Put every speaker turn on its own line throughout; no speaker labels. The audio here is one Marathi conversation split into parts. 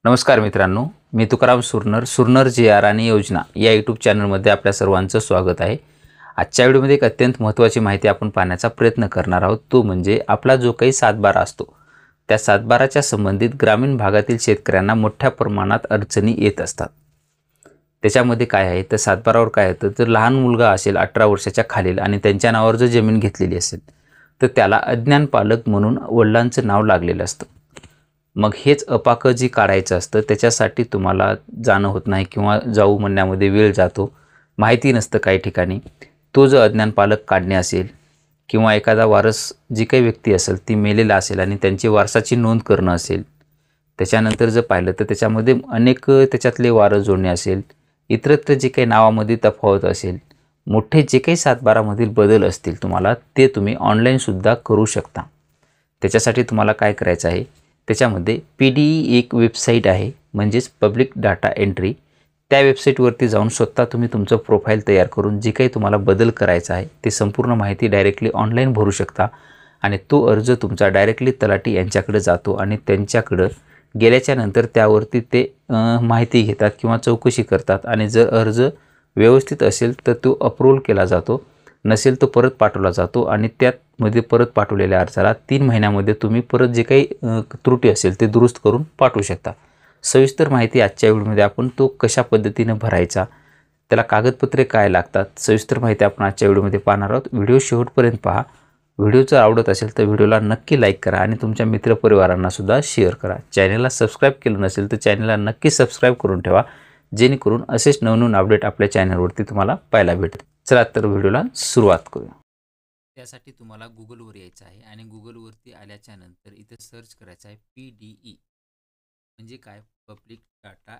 नमस्कार मित्रांनो, मी तुकाराम सुरनर जी आर आणि योजना या यूट्यूब चॅनलमध्ये आपल्या सर्वांचं स्वागत आहे. आजच्या व्हिडिओमध्ये एक अत्यंत महत्त्वाची माहिती आपण पाहण्याचा प्रयत्न करणार आहोत. तो म्हणजे आपला जो काही सातबारा असतो, त्या सातबाराच्या संबंधित ग्रामीण भागातील शेतकऱ्यांना मोठ्या प्रमाणात अडचणी येत असतात. त्याच्यामध्ये काय आहे तर सातबारावर काय होतं, तर लहान मुलगा असेल 18 वर्षाच्या खालील आणि त्यांच्या नावावर जर जमीन घेतलेली असेल तर त्याला अज्ञान पालक म्हणून वडिलांचं नाव लागलेलं असतं. मग हेच अपाकं जी काढायचं असतं त्याच्यासाठी तुम्हाला जाणं होत नाही किंवा जाऊ म्हणण्यामध्ये वेळ जातो. माहिती नसतं काही ठिकाणी. तो जो अज्ञान पालक काढणे असेल किंवा एखादा वारस जी काही व्यक्ती असेल ती मेलेला असेल आणि त्यांची वारसाची नोंद करणं असेल. त्याच्यानंतर जर पाहिलं तर त्याच्यामध्ये अनेक त्याच्यातले वारस जोडणे असेल, इतरत्र जे काही नावामध्ये तफावत असेल, मोठे जे काही सातबारामधील बदल असतील तुम्हाला ते तुम्ही ऑनलाईनसुद्धा करू शकता. त्याच्यासाठी तुम्हाला काय करायचं आहे, त्याच्यामध्ये PDE एक वेबसाईट आहे, म्हणजेच पब्लिक डाटा एंट्री. त्या वेबसाईटवरती जाऊन स्वतः तुम्ही तुमचं प्रोफाईल तयार करून जे काही तुम्हाला बदल करायचा आहे ते संपूर्ण माहिती डायरेक्टली ऑनलाईन भरू शकता आणि तो अर्ज तुमचा डायरेक्टली तलाठी यांच्याकडे जातो आणि त्यांच्याकडं गेल्याच्यानंतर त्यावरती ते माहिती घेतात किंवा चौकशी करतात आणि जर अर्ज व्यवस्थित असेल तर तो अप्रूव्हल केला जातो, नसेल तो परत पाठवला जातो आणि त्यामध्ये परत पाठवलेल्या अर्जाला 3 महिन्यामध्ये तुम्ही परत जे काही त्रुटी असेल ते दुरुस्त करून पाठवू शकता. सविस्तर माहिती आजच्या व्हिडिओमध्ये आपण तो कशा पद्धतीनं भरायचा, त्याला कागदपत्रे काय लागतात, सविस्तर माहिती आपण आजच्या व्हिडिओमध्ये पाहणार आहोत. व्हिडिओ शेवटपर्यंत पहा. व्हिडिओ जर आवडत असेल तर व्हिडिओला नक्की लाईक करा आणि तुमच्या मित्रपरिवारांनासुद्धा शेअर करा. चॅनलला सबस्क्राईब केलं नसेल तर चॅनलला नक्की सबस्क्राईब करून ठेवा, जेणेकरून असेच नवनवीन अपडेट आपल्या चॅनलवरती तुम्हाला पाहायला भेटेल. चला तर व्हिडिओला सुरुवात करूया. त्यासाठी तुम्हाला गुगलवर यायचं आहे आणि गुगलवरती आल्याच्या नंतर इथे सर्च करायचं आहे PDE म्हणजे काय, पब्लिक डाटा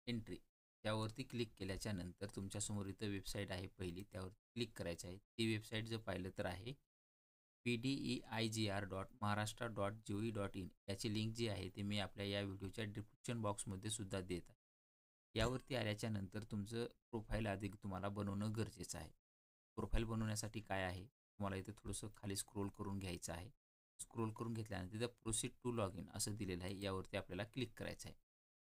एंट्री. त्यावरती क्लिक केल्याच्या नंतर तुमच्यासमोर इथं वेबसाईट आहे पहिली, त्यावर क्लिक करायचं आहे. ती वेबसाईट जर पाहिलं तर आहे PDEIGR.Maharashtra.gov.in. याची लिंक जी आहे ती मी आपल्या या व्हिडिओच्या डिस्क्रिप्शन बॉक्समध्ये सुद्धा देत आहे. यावरती आल्याच्या नंतर तुमचं प्रोफाईल आधी तुम्हाला बनवणं गरजेचं आहे. प्रोफाईल बनवण्यासाठी काय आहे, तुम्हाला इथे थोडंसं खाली स्क्रोल करून घ्यायचं आहे. स्क्रोल करून घेतल्यानंतर तिथं प्रोसीड टू लॉग इन असं दिलेलं आहे, यावरती आपल्याला क्लिक करायचं आहे.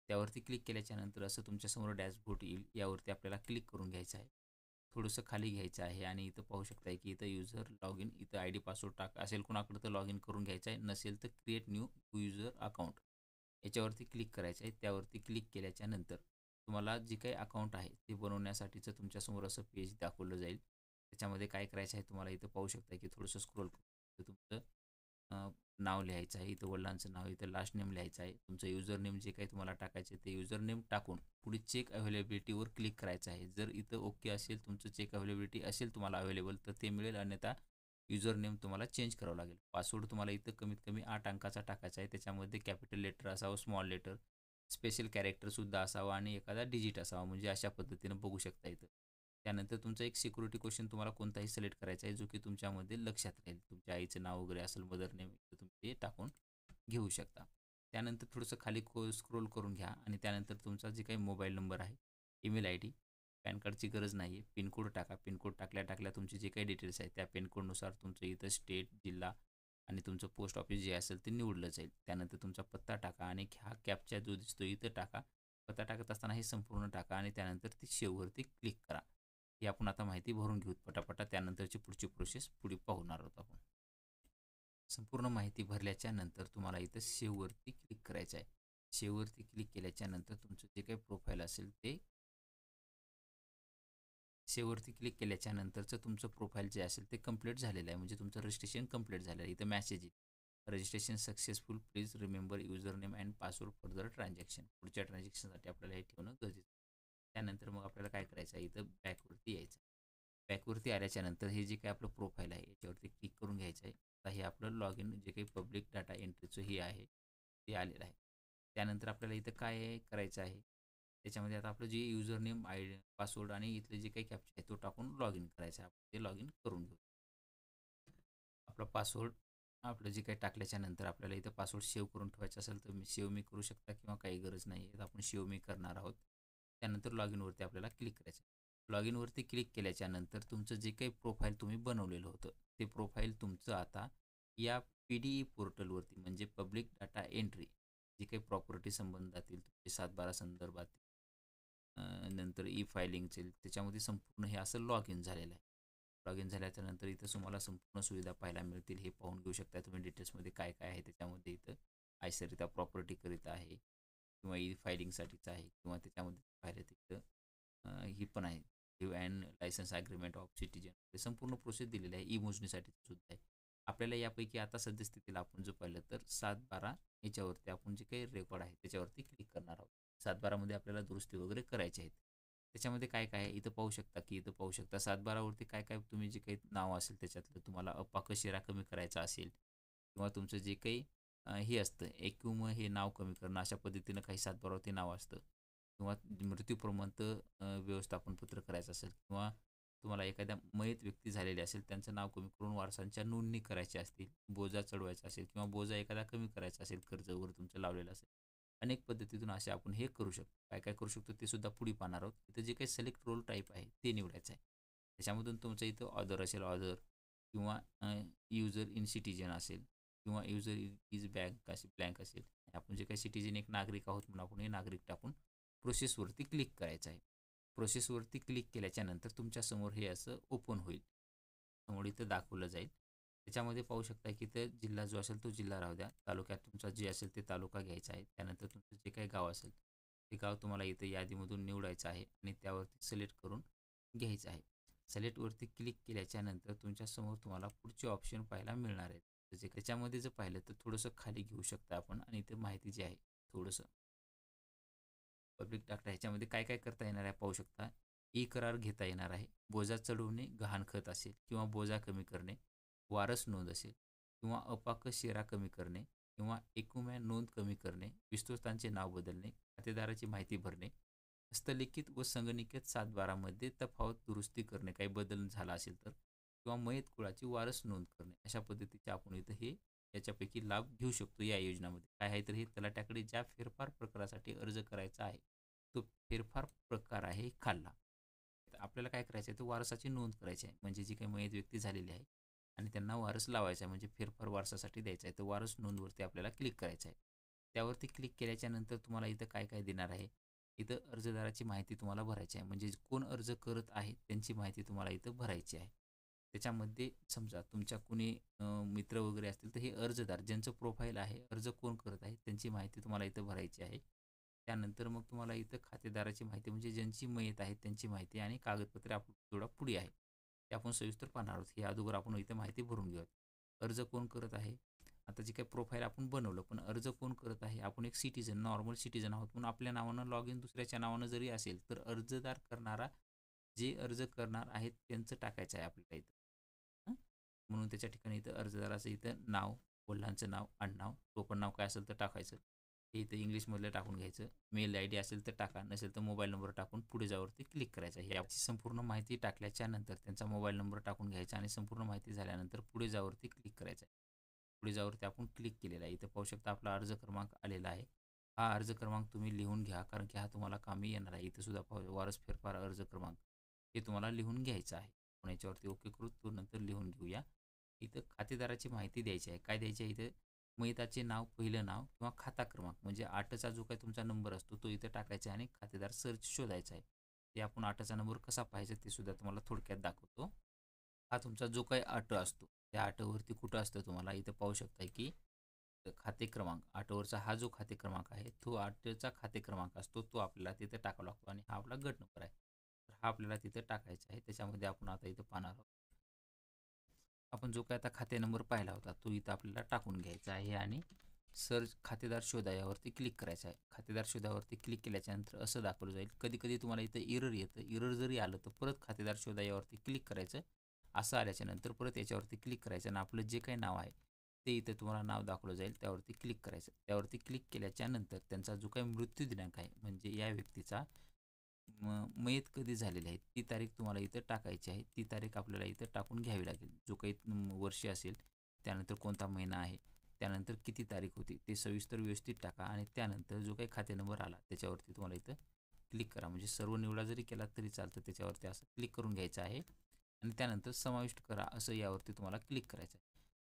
त्यावरती क्लिक केल्याच्यानंतर असं तुमच्यासमोर डॅशबोर्ड येईल, यावरती आपल्याला क्लिक करून घ्यायचं आहे. थोडंसं खाली घ्यायचं आहे आणि इथं पाहू शकताय की इथं युजर लॉग इन, इथं ID पासवर्ड टाक असेल कोणाकडे तर लॉग इन करून घ्यायचं आहे, नसेल तर क्रिएट न्यू युजर अकाउंट याच्यावरती क्लिक करायचं आहे. त्यावरती क्लिक केल्याच्या नंतर तुम्हाला जे काही अकाउंट आहे ते बनवण्यासाठीचं तुमच्यासमोर असं पेज दाखवलं जाईल. त्याच्यामध्ये काय करायचं आहे तुम्हाला इथं पाहू शकता की थोडंसं स्क्रोल करून तुमचं नाव लिहायचं आहे, इथं वडिलांचं नाव, इथं लास्ट नेम लिहायचं आहे, तुमचं युजर नेम जे काही तुम्हाला टाकायचं आहे ते युजर नेम टाकून पुढे चेक अवेलेबिलिटीवर क्लिक करायचं आहे. जर इथं ओके असेल, तुमचं चेक अवेलेबिलिटी असेल तुम्हाला अवेलेबल तर ते मिळेल, अन्यथा युजर नेम तुम्हाला चेंज करावं लागेल. पासवर्ड तुम्हाला इथं कमीत कमी 8 अंकाचा टाकायचा आहे. त्याच्यामध्ये कॅपिटल लेटर असावं, स्मॉल लेटर, स्पेशल कॅरेक्टरसुद्धा असावा आणि एखादा डिजिट असावा, म्हणजे अशा पद्धतीनं बघू शकता इथं. त्यानंतर तुमचा एक सिक्युरिटी क्वेश्चन तुम्हाला कोणताही सिलेक्ट करायचा आहे जो की तुमच्यामध्ये लक्षात राहील. तुमच्या आईचं नाव वगैरे असेल, मदर नेम, तर तुम्ही ते टाकून घेऊ शकता. त्यानंतर थोडंसं खाली स्क्रोल करून घ्या आणि त्यानंतर तुमचा जे काही मोबाईल नंबर आहे, ईमेल ID, पॅन कार्डची गरज नाही आहे, पिनकोड टाका. पिनकोड टाकल्या टाकल्या तुमचे जे काही डिटेल्स आहेत त्या पिनकोडनुसार तुमचं इथं स्टेट, जिल्हा आणि तुमचं पोस्ट ऑफिस जे असेल ते निवडलं जाईल. त्यानंतर तुमचा पत्ता टाका आणि हा कॅपचा जो दिसतो इथं टाका. पत्ता टाकत असताना हे संपूर्ण टाका आणि त्यानंतर ती सेव्हवरती क्लिक करा. ही आपण आता माहिती भरून घेऊ पटापटा. त्यानंतरची पुढची प्रोसेस पुढे पाहणार आहोत आपण. संपूर्ण माहिती भरल्याच्या नंतर तुम्हाला इथं सेव्हवरती क्लिक करायचं आहे. सेव्हवरती क्लिक केल्याच्या नंतर तुमचं जे काही प्रोफाईल असेल ते सेव्हवरती क्लिक केल्याच्या नंतरचं तुमचं प्रोफाईल जे असेल ते कंप्लीट झालेलं आहे, म्हणजे तुमचं रजिस्ट्रेशन कंप्लीट झालं आहे. इथं मॅसेज येईल, registration successful, please remember user name and password for the transaction. पुढच्या ट्रान्झॅक्शनसाठी आपल्याला हे ठेवणं गरजेचं आहे. त्यानंतर मग आपल्याला काय करायचं आहे, इथं बॅकवरती यायचं. बॅकवरती आल्याच्या नंतर हे जे काही आपलं प्रोफाईल आहे याच्यावरती क्लिक करून घ्यायचं आहे. आता हे आपलं लॉग इन जे काही पब्लिक डाटा एंट्रीचं हे आहे ते आलेलं आहे. त्यानंतर आपल्याला इथं काय करायचं आहे, त्याच्यामध्ये आता आपलं जे युजर नेम, पासवर्ड आणि इथले जे काही कॅप्चा आहे तो टाकून लॉग इन करायचं आहे. आपण ते लॉग इन करून घेऊ. आपला पासवर्ड आपलं जे काही टाकल्याच्या नंतर आपल्याला इथं पासवर्ड सेव्ह करून ठेवायचा असेल तर सेव्ह मी करू शकता किंवा काही गरज नाही आहे, आपण सेव्ह मी करणार आहोत. त्यानंतर लॉग इनवरती आपल्याला क्लिक करायचं. लॉग इनवरती क्लिक केल्याच्या नंतर तुमचं जे काही प्रोफाईल तुम्ही बनवलेलं होतं ते प्रोफाईल तुमचं आता या PDE पोर्टलवरती म्हणजे पब्लिक डाटा एंट्री जे काही प्रॉपर्टी संबंधातील तुमचे 7/12 संदर्भात नंतर ई फायलिंगचे त्याच्यामध्ये संपूर्ण हे असं लॉग इन झालेलं आहे. लॉग इन झाल्याच्या नंतर इथं तुम्हाला संपूर्ण सुविधा पाहायला मिळतील. हे पाहून घेऊ शकता तुम्ही डिटेल्समध्ये काय काय आहे त्याच्यामध्ये. इथं आयसरिता प्रॉपर्टीकरिता आहे किंवा ई फायलिंगसाठीचं आहे किंवा त्याच्यामध्ये पाहिलं तिथं ही पण आहे and licence agreement of citizen हे संपूर्ण प्रोसेस दिलेली आहे. ई मोजणीसाठी सुद्धा आहे. आपल्याला यापैकी आता सद्यस्थितीला आपण जो पाहिलं तर 7/12 याच्यावरती आपण जे काही रेकॉर्ड आहे त्याच्यावरती क्लिक करणार आहोत. 7/12मध्ये आपल्याला दुरुस्ती वगैरे करायची आहेत. त्याच्यामध्ये काय काय आहे इथं पाहू शकता की इथं पाहू शकता 7/12वरती काय काय तुम्ही जे काही नाव असेल त्याच्यातलं तुम्हाला अपाक शेरा कमी करायचा असेल किंवा तुमचं जे काही हे असतं एकूम हे नाव कमी करणं अशा पद्धतीनं काही 7/12वरती नाव असतं किंवा मृत्यू प्रमाणपत्र व्यवस्थापन पत्र करायचं असेल किंवा तुम्हाला एखाद्या मयत व्यक्ती झालेली असेल त्यांचं नाव कमी करून वारसांच्या नोंदणी करायची असतील, बोजा चढवायचा असेल किंवा बोजा एखादा कमी करायचा असेल, कर्ज वगैरे तुमचं लावलेलं असेल. अनेक पद्धतीतून असे आपण हे करू शकतो. काय काय करू शकतो ते सुद्धा पुढे पाहणार आहोत. इथं जे काही सिलेक्ट रोल टाईप आहे ते निवडायचं आहे. त्याच्यामधून तुमचं इथं ऑदर असेल ऑदर किंवा युजर इन सिटीजन असेल किंवा युजर इज ब्लँक असेल. आपण जे काही सिटीजन एक नागरिक आहोत म्हणून आपण हे नागरिक टाकून प्रोसेसवरती क्लिक करायचं आहे. प्रोसेसवरती क्लिक केल्याच्यानंतर तुमच्यासमोर हे असं ओपन होईल. समोर इथं दाखवलं जाईल. त्याच्यामध्ये पाहू शकता की इथं जिल्हा जो असेल तो जिल्हा राहू द्या. तालुक्यात तुमचा जे असेल ते तालुका घ्यायचा आहे. त्यानंतर तुमचं जे काही गाव असेल ते गाव तुम्हाला इथं यादीमधून निवडायचं आहे आणि त्यावरती सिलेक्ट करून घ्यायचं आहे. सिलेक्टवरती क्लिक केल्याच्यानंतर तुमच्यासमोर तुम्हाला पुढचे ऑप्शन पाहायला मिळणार आहेत. जे त्याच्यामध्ये जर पाहिलं तर थोडंसं खाली घेऊ शकता आपण आणि इथे माहिती जी आहे थोडंसं पब्लिक टाकता ह्याच्यामध्ये काय काय करता येणार आहे पाहू शकता. ई करार घेता येणार आहे. बोजा चढवणे, गहाणखत असेल किंवा बोजा कमी करणे, वारस नोंद असेल किंवा अपाक शेरा कमी करणे किंवा एकूम्या नोंद कमी करणे, विस्तृतांचे नाव बदलणे, खातेदाराची माहिती भरणे, हस्तलिखित व संगणकीय 7/12मध्ये तफावत दुरुस्ती करणे, काही बदल झाला असेल तर किंवा मयत कुळाची वारस नोंद करणे. अशा पद्धतीचे आपण इथं हे याच्यापैकी लाभ घेऊ शकतो या योजनामध्ये. काय आहे तर हे तलाट्याकडे ज्या फेरफार प्रकारासाठी अर्ज करायचा आहे तो फेरफार प्रकार आहे खाल्ला. तर आपल्याला काय करायचं आहे तर वारसाची नोंद करायची आहे. म्हणजे जी काही मयत व्यक्ती झालेली आहे आणि त्यांना वारस लावायचा आहे म्हणजे फेरफार वारसासाठी द्यायचा आहे तर वारस नोंदवरती आपल्याला क्लिक करायचं आहे. त्यावरती क्लिक केल्याच्यानंतर तुम्हाला इथं काय काय देणार आहे. इथं अर्जदाराची माहिती तुम्हाला भरायची आहे. म्हणजे कोण अर्ज करत आहे त्यांची माहिती तुम्हाला इथं भरायची आहे. त्याच्यामध्ये समजा तुमच्या कुणी मित्र वगैरे असतील तर हे अर्जदार ज्यांचं प्रोफाईल आहे अर्ज कोण करत आहे त्यांची माहिती तुम्हाला इथं भरायची आहे. त्यानंतर मग तुम्हाला इथं खातेदाराची माहिती म्हणजे ज्यांची मयत आहे त्यांची माहिती आणि कागदपत्रे आपण थोडा पुढे आहे ते आपण सविस्तर पाहणार आहोत. हे अगोदर आपण इथं माहिती भरून घेऊयात. अर्ज कोण करत आहे. आता जे काही प्रोफाईल आपण बनवलं पण अर्ज कोण करत आहे आपण एक सिटीजन नॉर्मल सिटीजन आहोत म्हणून आपल्या नावानं लॉग इन दुसऱ्याच्या नावानं जरी असेल तर अर्जदार करणारा जे अर्ज करणार आहेत त्यांचं टाकायचं आहे आपल्याला इथं. म्हणून त्याच्या ठिकाणी इथं अर्जदाराचं इथं नाव, वडिलांचं नाव, आडनाव, टोपण नाव काय असेल तर टाकायचं. हे इथं इंग्लिशमधलं टाकून घ्यायचं. मेल आय डी असेल तर टाका, नसेल तर मोबाईल नंबर टाकून पुढे जावरती क्लिक करायचं. याची संपूर्ण माहिती टाकल्याच्यानंतर त्यांचा मोबाईल नंबर टाकून घ्यायचा आणि संपूर्ण माहिती झाल्यानंतर पुढे जावरती क्लिक करायचं आहे. पुढे जावरती आपण क्लिक केलेलं आहे. इथं पाहू शकता आपला अर्ज क्रमांक आलेला आहे. हा अर्ज क्रमांक तुम्ही लिहून घ्या कारण की हा तुम्हाला कामी येणार आहे. इथं सुद्धा वारस फेरफार अर्ज क्रमांक हे तुम्हाला लिहून घ्यायचं आहे. आपण याच्यावरती ओके करू तो नंतर लिहून घेऊया. इथं खातेदाराची माहिती द्यायची आहे. काय द्यायची आहे इथं मयताचे नाव, पहिलं नाव किंवा खाता क्रमांक म्हणजे 8चा जो काही तुमचा नंबर असतो तो इथं टाकायचा आहे आणि खातेदार सर्च शोधायचा आहे. ते आपण 8चा नंबर कसा पाहायचा ते सुद्धा तुम्हाला थोडक्यात दाखवतो. हा तुमचा जो काही 8 असतो त्या 8वरती कुठं असतं तुम्हाला इथं पाहू शकताय की खाते क्रमांक 8वरचा हा जो खाते क्रमांक आहे तो 8चा खाते क्रमांक असतो तो आपल्याला तिथं टाकावा लागतो आणि हा आपला गट नंबर आहे. तर हा आपल्याला तिथं टाकायचा आहे. त्याच्यामध्ये आपण आता इथं पाहणार आहोत. आपण जो काही आता खाते नंबर पाहिला होता तो इथं आपल्याला टाकून घ्यायचा आहे आणि सर्च खातेदार शोधा यावरती क्लिक करायचं आहे. खातेदार शोधावरती क्लिक केल्याच्यानंतर असं दाखवलं जाईल. कधी कधी तुम्हाला इथं एरर येतं. एरर जरी आलं तर परत खातेदार शोधा यावरती क्लिक करायचं. असं आल्याच्यानंतर परत याच्यावरती क्लिक करायचं आणि आपलं जे काही नाव आहे ते इथं तुम्हाला नाव दाखवलं जाईल त्यावरती क्लिक करायचं. त्यावरती क्लिक केल्याच्यानंतर त्यांचा जो काही मृत्यू दिनांक आहे म्हणजे या व्यक्तीचा मयत कधी झालेली आहे ती तारीख तुम्हाला इथं टाकायची आहे. ती तारीख आपल्याला इथं टाकून घ्यावी लागेल. जो काही वर्ष असेल त्यानंतर कोणता महिना आहे त्यानंतर किती तारीख होती ते सविस्तर व्यवस्थित टाका आणि त्यानंतर जो काही खाते नंबर आला त्याच्यावरती तुम्हाला इथं क्लिक करा. म्हणजे सर्व निवडा जरी केला तरी चालतं. त्याच्यावरती असं क्लिक करून घ्यायचं आहे आणि त्यानंतर समाविष्ट करा असं यावरती तुम्हाला क्लिक करायचं आहे.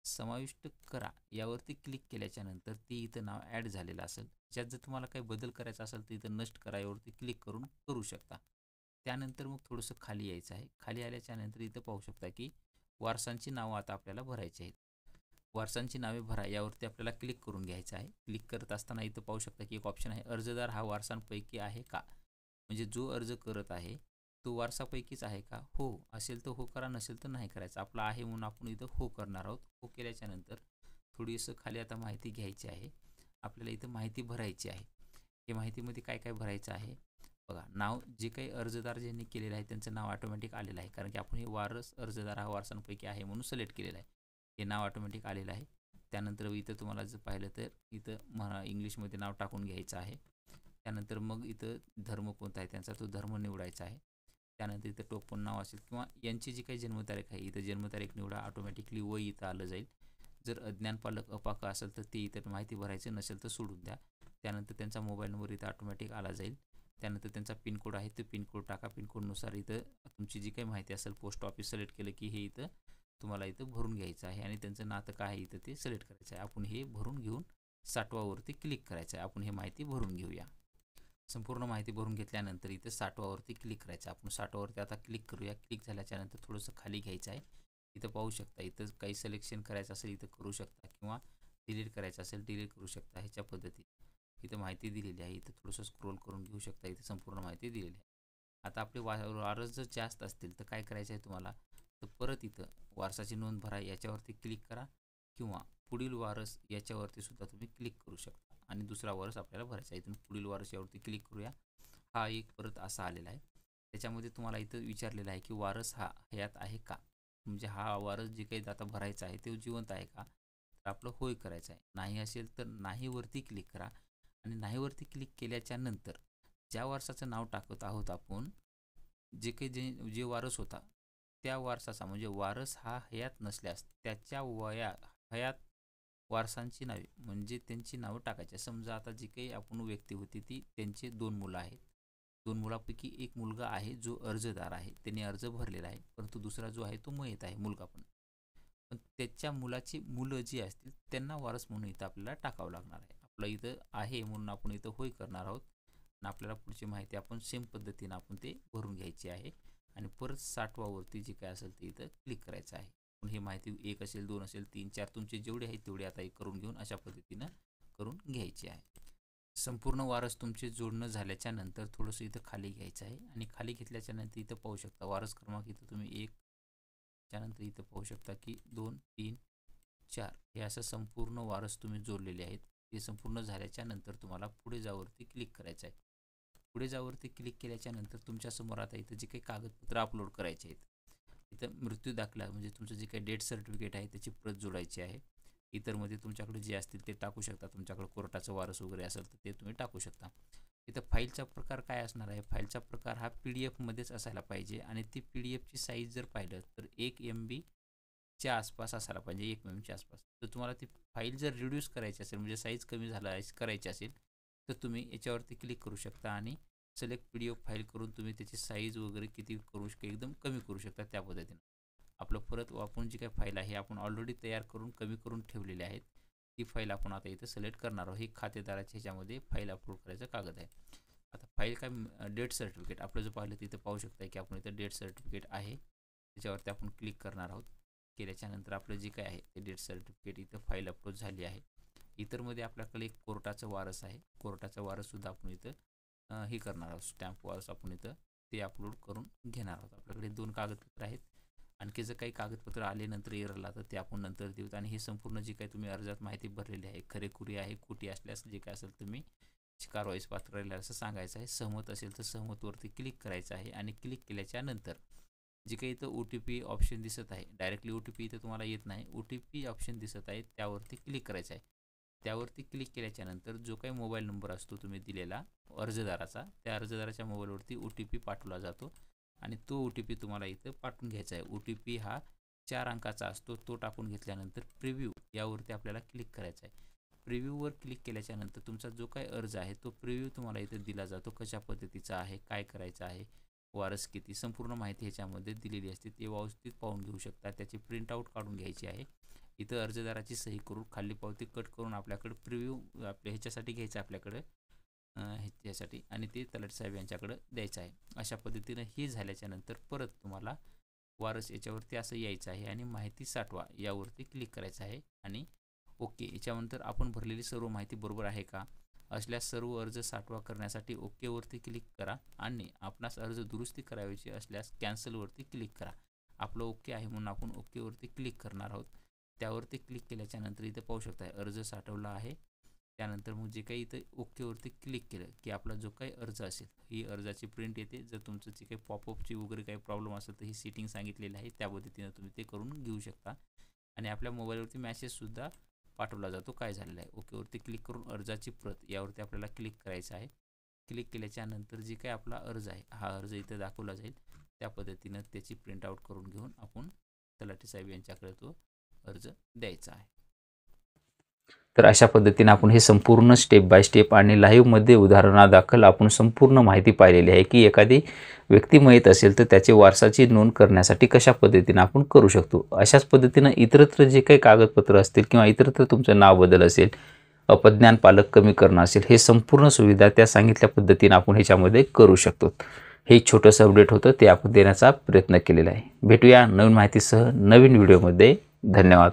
समाविष्ट करा यावरती क्लिक केल्याच्या नंतर ते इथं नाव ॲड झालेलं असेल. ज्यात जर तुम्हाला काही बदल करायचा असेल तर इथं नष्ट करा यावरती क्लिक करून करू शकता. त्यानंतर मग थोडंसं खाली यायचं आहे. खाली आल्याच्या नंतर इथं पाहू शकता की वारसांची नावं आता आपल्याला भरायची आहेत. वारसांची नावे भरा यावरती आपल्याला क्लिक करून घ्यायचं आहे. क्लिक करत असताना इथं पाहू शकता की एक ऑप्शन आहे, अर्जदार हा वारसांपैकी आहे का? म्हणजे जो अर्ज करत आहे तो वारसापैकीच आहे का? हो असेल तर हो करा, नसेल तर नाही करायचं. आपला आहे म्हणून आपण इथं हो करणार आहोत. हो केल्याच्या नंतर थोडीसं खाली आता माहिती घ्यायची आहे. आपल्याला इथं माहिती भरायची आहे. हे माहितीमध्ये काय काय भरायचं आहे बघा. नाव जे काही अर्जदार ज्यांनी केलेलं आहे त्यांचं नाव ऑटोमॅटिक आलेलं आहे, कारण की आपण हे वारस अर्जदार हा वारसांपैकी आहे म्हणून सिलेक्ट केलेलं आहे. हे नाव ऑटोमॅटिक आलेलं आहे. त्यानंतर इथं तुम्हाला जर पाहिलं तर इथं इंग्लिशमध्ये नाव टाकून घ्यायचं आहे. त्यानंतर मग इथं धर्म कोणता आहे त्यांचा तो धर्म निवडायचा आहे. त्यानंतर इथं टोपण नाव असेल किंवा यांची जी काही जन्मतारीख आहे इथं जन्मतारीख निवडा. ऑटोमॅटिकली वय इथं आलं जाईल. जर अज्ञान पालक अपाक असेल तर ते इथं माहिती भरायचं, नसेल तर सोडून द्या. त्यानंतर त्यांचा मोबाईल नंबर इथं ऑटोमॅटिक आला जाईल. त्यानंतर त्यांचा पिनकोड आहे तो पिनकोड टाका. पिनकोडनुसार इथं तुमची जी काही माहिती असेल पोस्ट ऑफिस सिलेक्ट केलं की हे इथं तुम्हाला इथं भरून घ्यायचं आहे आणि त्यांचं नातं काय आहे इथं ते सिलेक्ट करायचं आहे. आपण हे भरून घेऊन 60वावरती क्लिक करायचं आहे. आपण हे माहिती भरून घेऊया. संपूर्ण माहिती भरून घेतल्यानंतर इथे 60वावरती क्लिक करायचं. आपण 60वावरती आता क्लिक करूया. क्लिक झाल्याच्या नंतर थोडंसं खाली घ्यायचं आहे. इथं पाहू शकता इथं काही सिलेक्शन करायचं असेल इथं करू शकता किंवा डिलीट करायचं असेल डिलीट करू शकता. ह्याच्या पद्धतीने इथं माहिती दिलेली आहे. इथं थोडंसं स्क्रोल करून घेऊ शकता. इथं संपूर्ण माहिती दिलेली आहे. आता आपले वारस जर जास्त असतील तर काय करायचं आहे तुम्हाला, तर परत इथं वारसाची नोंद भरा याच्यावरती क्लिक करा किंवा पुढील वारस याच्यावरती सुद्धा तुम्ही क्लिक करू शकता आणि दुसरा वारस आपल्याला भरायचा आहे. इथून पुढील वारस यावरती क्लिक करूया. हा एक परत असा आलेला आहे. त्याच्यामध्ये तुम्हाला इथं विचारलेलं आहे की वारस हा हयात आहे का? म्हणजे हा वारस जे काही आता भरायचा आहे ते जिवंत आहे का? तर आपलं होय करायचं आहे. नाही असेल तर नाहीवरती क्लिक करा आणि नाहीवरती क्लिक केल्याच्या नंतर ज्या वारसाचं नाव टाकत आहोत आपण, जे काही जे वारस होता त्या वारसाचा म्हणजे वारस हा हयात नसल्यास त्याच्या हयात वारसांची नावे म्हणजे त्यांची नावं टाकायची. समजा आता जी काही आपण व्यक्ती होती ती त्यांचे 2 मुलं आहेत. 2 मुलांपैकी एक मुलगा आहे जो अर्जदार आहे. त्याने अर्ज भरलेला आहे. परंतु दुसरा जो आहे तो मयत आहे, मुलगा पण. पण त्याच्या मुलाची मुलं जी असतील त्यांना वारस म्हणून इथं आपल्याला टाकावं लागणार आहे. आपलं इथं आहे म्हणून आपण इथं होय करणार आहोत आणि आपल्याला पुढची माहिती आपण सेम पद्धतीनं आपण ते भरून घ्यायची आहे आणि परत 60वावरती जे काय असेल ते इथं क्लिक करायचं आहे. पण ही माहिती 1 असेल, 2 असेल, 3, 4 तुमचे जेवढे आहेत तेवढे आता एक करून घेऊन अशा पद्धतीनं करून घ्यायची आहे. संपूर्ण वारस तुमचे जोडणं झाल्याच्या नंतर थोडंसं इथं खाली घ्यायचं आहे आणि खाली घेतल्याच्या नंतर इथं पाहू शकता वारस क्रमांक इथं तुम्ही 1 त्यानंतर इथं पाहू शकता की 2, 3, 4 हे असं संपूर्ण वारस तुम्ही जोडलेले आहेत. हे संपूर्ण झाल्याच्या नंतर तुम्हाला पुढे जावरती क्लिक करायचं आहे. पुढे जावरती क्लिक केल्याच्या नंतर तुमच्यासमोर आता इथं जे काही कागदपत्र अपलोड करायचे आहेत. इथं मृत्यू दाखला म्हणजे तुमचं जे काही डेथ सर्टिफिकेट आहे त्याची प्रत जोडायची आहे. इतरमध्ये तुमच्याकडे जे असतील ते टाकू शकता. तुमच्याकडे कोर्टाचं वारस वगैरे असेल तर ते तुम्ही टाकू शकता. इथं फाईलचा प्रकार काय असणार आहे, फाईलचा प्रकार हा PDF मध्येच असायला पाहिजे आणि ती PDFची साईज जर पाहिलं तर 1 MB आसपास असायला पाहिजे, 1 MBच्या आसपास. तर तुम्हाला ती फाईल जर रिड्यूस करायची असेल म्हणजे साईज कमी करायची असेल तर तुम्ही याच्यावरती क्लिक करू शकता आणि सिलेक्ट PDF फाईल करून तुम्ही त्याची साईज वगैरे किती करू एकदम कमी करू शकता. त्या पद्धतीनं आपलं परत आपण जी काही फाईल आहे आपण ऑलरेडी तयार करून कमी करून ठेवलेली आहेत. ती फाईल आपण आता इथं सिलेक्ट करणार आहोत. ही खातेदाराच्या ह्याच्यामध्ये फाईल अपलोड करायचा कागद आहे. आता फाईल काय डेथ सर्टिफिकेट आपलं जो पाहिलं तिथं पाहू शकता की आपण इथं डेथ सर्टिफिकेट आहे त्याच्यावरती आपण क्लिक करणार आहोत. केल्याच्यानंतर आपलं जे काय आहे ते डेथ सर्टिफिकेट इथं फाईल अपलोड झाली आहे. इतरमध्ये आपल्याकडे एक कोर्टाचं वारस आहे. कोर्टाचं वारससुद्धा आपण इथं हे करणार आहोत. स्टॅम्प वारस आपण इथं ते अपलोड करून घेणार आहोत. आपल्याकडे 2 कागदपत्र आहेत. आणखी जर काही कागदपत्र आले नंतर एररला तर ते आपण नंतर देऊत आणि हे संपूर्ण जे काही तुम्ही अर्जात माहिती भरलेली आहे खरेखुरी आहे खोटी असल्यास जे काय असेल तुम्ही कारवाईस पात्र राहिला असं सांगायचं आहे. सहमत असेल तर सहमतवरती क्लिक करायचं आहे आणि क्लिक केल्याच्या नंतर जे काही इथं OTP ऑप्शन दिसत आहे, डायरेक्टली OTP इथं तुम्हाला येत नाही. OTP ऑप्शन दिसत आहे त्यावरती क्लिक करायचं आहे. त्यावरती क्लिक केल्याच्या नंतर जो काही मोबाईल नंबर असतो तुम्ही दिलेला अर्जदाराचा, त्या अर्जदाराच्या मोबाईलवरती OTP पाठवला जातो आणि तो OTP तुम्हाला इथं पाठवून घ्यायचा आहे. OTP हा 4 अंकाचा असतो. तो टाकून घेतल्यानंतर प्रिव्ह्यू यावरती आपल्याला क्लिक करायचं आहे. प्रिव्ह्यूवर क्लिक केल्याच्या नंतर तुमचा जो काही अर्ज आहे तो प्रिव्ह्यू तुम्हाला इथं दिला जातो. कशा पद्धतीचा आहे, काय करायचं आहे, वारस किती, संपूर्ण माहिती ह्याच्यामध्ये दिलेली असते. ते व्यवस्थित पाहून घेऊ शकता. त्याची प्रिंटआउट काढून घ्यायची आहे इथं अर्जदाराची सही करून खाली पावती कट करून आपल्याकडे प्रिव्ह्यू आपल्या ह्याच्यासाठी घ्यायचं आपल्याकडे ह्याच्यासाठी आणि ते तलाठी साहेब यांच्याकडे द्यायचं आहे. अशा पद्धतीनं हे झाल्याच्या नंतर परत तुम्हाला वारस याच्यावरती असं यायचं आहे आणि माहिती साठवा यावरती क्लिक करायचं आहे आणि ओके. याच्यानंतर आपण भरलेली सर्व माहिती बरोबर आहे का असल्यास सर्व अर्ज साठवा करण्यासाठी ओकेवरती क्लिक करा आणि आपणास अर्ज दुरुस्ती करायची असल्यास कॅन्सलवरती क्लिक करा. आपलं ओके आहे म्हणून आपण ओकेवरती क्लिक करणार आहोत. त्यावरती क्लिक केल्याच्या नंतर इथे पाहू शकता अर्ज साठवला आहे. त्यानंतर मग जे काही इथं ओकेवरती क्लिक केलं की आपला जो काही अर्ज असेल ही अर्जाची प्रिंट येते. जर तुमचं जे काही पॉपअपची वगैरे काही प्रॉब्लेम असेल तर ही सेटिंग सांगितलेली आहे त्या पद्धतीनं तुम्ही ते करून घेऊ शकता आणि आपल्या मोबाईलवरती मेसेजसुद्धा पाठवला जातो काय झालेलं आहे. ओकेवरती क्लिक करून अर्जाची प्रत यावरती आपल्याला क्लिक करायचं आहे. क्लिक केल्याच्या नंतर जे काही आपला अर्ज आहे हा अर्ज इथं दाखवला जाईल. त्या पद्धतीनं त्याची प्रिंटआउट करून घेऊन आपण तलाठी साहेब यांच्याकडे तो अर्ज द्यायचा आहे. तर अशा पद्धतीने आपण हे संपूर्ण स्टेप बाय स्टेप आणि लाईव्हमध्ये उदाहरणादाखल आपण संपूर्ण माहिती पाहिलेली आहे की एखादी व्यक्ती मयत असेल तर त्याची वारसाची नोंद करण्यासाठी कशा पद्धतीने आपण करू शकतो. अशाच पद्धतीनं इतरत्र जे काही कागदपत्र असतील किंवा इतरत्र तुमचं नाव बदल असेल, अपज्ञान पालक कमी करणं असेल, हे संपूर्ण सुविधा त्या सांगितल्या पद्धतीने आपण ह्याच्यामध्ये करू शकतो. हे छोटंसं अपडेट होतं ते आपण देण्याचा प्रयत्न केलेला आहे. भेटूया नवीन माहितीसह नवीन व्हिडिओमध्ये. धन्यवाद.